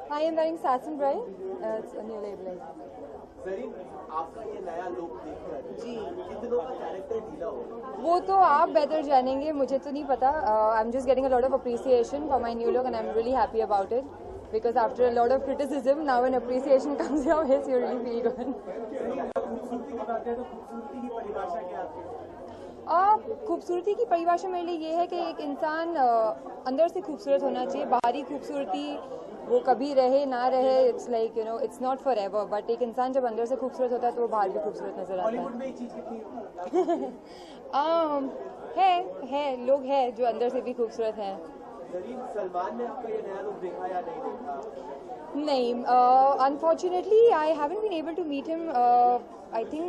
I am wearing satin bright. It's a new labeling. Zareen, आपका ये नया लुक देखकर जी कितनों का कैरेक्टर ढीला होगा? वो तो आप बेहतर जानेंगे, मुझे तो नहीं पता. I'm just getting a lot of appreciation for my new look and I'm really happy about it. Because after a lot of criticism, now when appreciation comes your way, you really feel good. खूबसूरती की परिभाषा मेरे लिए ये है कि एक इंसान अंदर से खूबसूरत होना चाहिए. बाहरी खूबसूरती वो कभी रहे ना रहे, it's like it's not for ever. But एक इंसान जब अंदर से खूबसूरत होता है तो वो बाहर भी खूबसूरत नजर आता है. हॉलीवुड में एक चीज कितनी है लोग हैं जो अंदर से भी खूबसूरत हैं. ज़रीन, सलमान ने आपका ये नया लुक देखा या नहीं देखा? नहीं, unfortunately I haven't been able to meet him. I think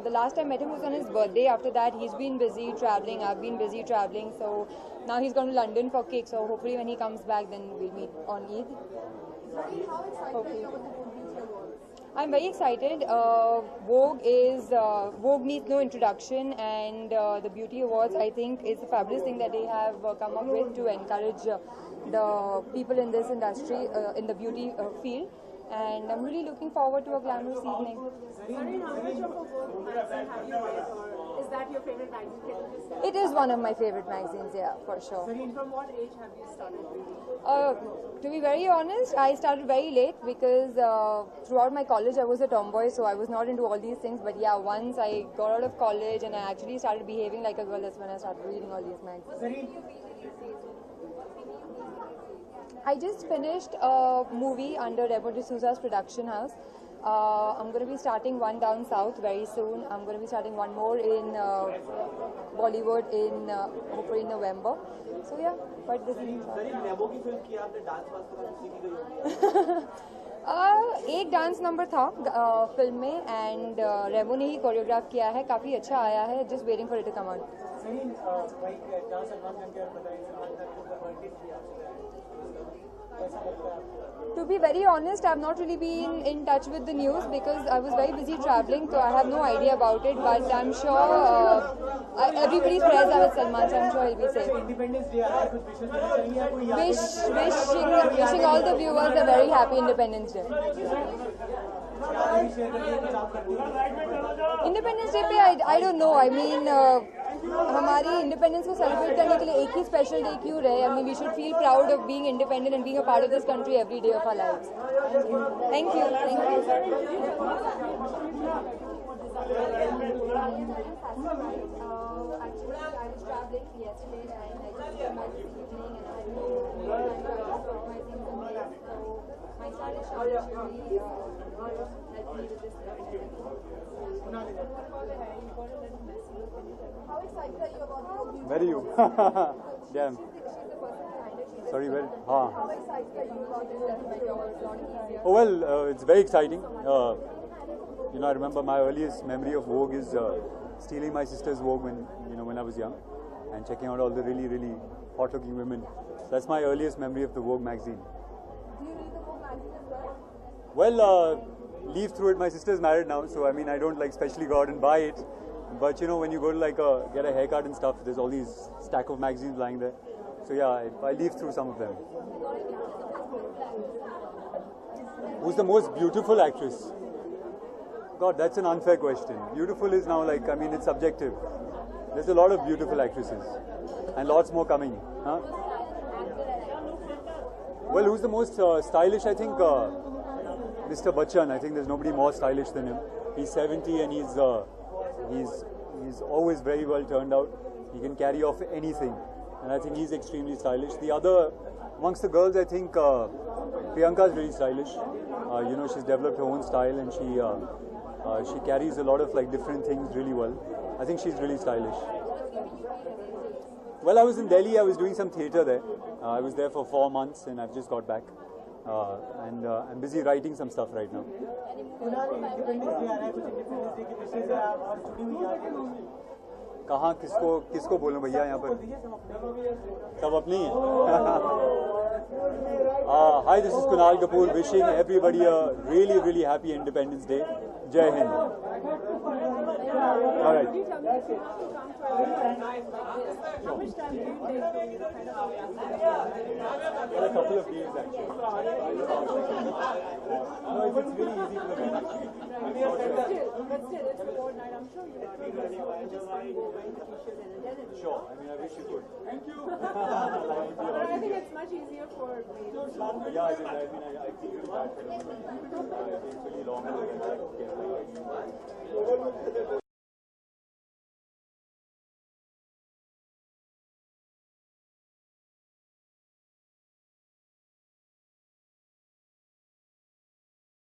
the last time I met him was on his birthday. After that he's been busy traveling, I've been busy traveling, so now he's gone to London for cake, so hopefully when he comes back then we'll meet on Eid. Hopefully. I'm very excited. Vogue needs no introduction, and the Beauty Awards, I think, is a fabulous thing that they have come up with to encourage the people in this industry, in the beauty field. And I'm really looking forward to a glamorous evening. Sorry, how much of a Vogue magazine have you read? Is that your favorite magazine? It is one of my favorite magazines, yeah, for sure. From what age have you started reading? To be very honest, I started very late because throughout my college I was a tomboy, so I was not into all these things. But yeah, once I got out of college and I actually started behaving like a girl, that's when I started reading all these magazines. I just finished a movie under Remo D'Souza's production house. I'm going to be starting one down south very soon. I'm going to be starting one more in Bollywood in hopefully in November. So yeah, quite busy. रेमो की film की आपने dance वास्ते का सीखी गई होगी? एक dance number था फिल्म में, एंड रेमो ने ही कोरियोग्राफ किया है. काफ़ी अच्छा आया है. Just waiting for it to come out. नहीं भाई जहाँ सलमान खान के बारे में बताइए, सलमान खान को बर्थडे किया कैसा लगता है आपको? To be very honest, I've not really been in touch with the news because I was very busy traveling, so I have no idea about it. But I'm sure everybody's prayers are with Salman, so I'm sure he'll be safe. Independence day आ रहा है, कुछ विशेष करना चाहिए या कोई याद Wishing all the viewers a very happy Independence Day. Independence Day पे I don't know. I mean, हमारी इंडिपेंडेंस को सेलिब्रेट करने के लिए एक ही स्पेशल डे क्यों रहे? I mean, we should feel proud of being independent and being a part of this country every day of our lives. Thank you. Thank you. Actually, I was traveling yesterday and I just came back this evening and I had no time my things in place. So my stylish really helped me with this. How excited are you about the music? Very you. Damn. Sorry, well, How excited are you about this definitely? It's a lot easier. Oh well, it's very exciting. You know, I remember my earliest memory of Vogue is stealing my sister's Vogue when I was young, and checking out all the really, really hot-looking women. That's my earliest memory of the Vogue magazine. Do you read the Vogue magazine as well? Well, leaf through it. My sister's married now, so I mean, I don't like specially go out and buy it. But you know, when you go to like get a haircut and stuff, there's all these stack of magazines lying there. So yeah, I leaf through some of them. Who's the most beautiful actress? God, that's an unfair question. Beautiful is now like, I mean, it's subjective. There's a lot of beautiful actresses, and lots more coming. Huh? Well, who's the most stylish? I think Mr. Bachchan. I think there's nobody more stylish than him. He's 70 and he's always very well turned out. He can carry off anything, and I think he's extremely stylish. The other, amongst the girls, I think Priyanka is really stylish. You know, she's developed her own style and she carries a lot of like different things really well. I think she's really stylish. Well, I was in Delhi. I was doing some theatre there. I was there for 4 months and I've just got back. And I'm busy writing some stuff right now. कहाँ किसको बोलूं भैया यहाँ पर सब अपनी हैं. Hi, this is Kunal Kapoor wishing everybody a really, really happy Independence Day. Jai Hind. All right. How much time do you take to kind of Well, a couple of days actually. No, it's really easy to manage. But still, it's a board night. I'm sure you would just go wearing the t-shirt and identity. Sure. I mean, I wish you could. Thank you. But I think it's much easier for males. Yeah, I think that it's really long to get back.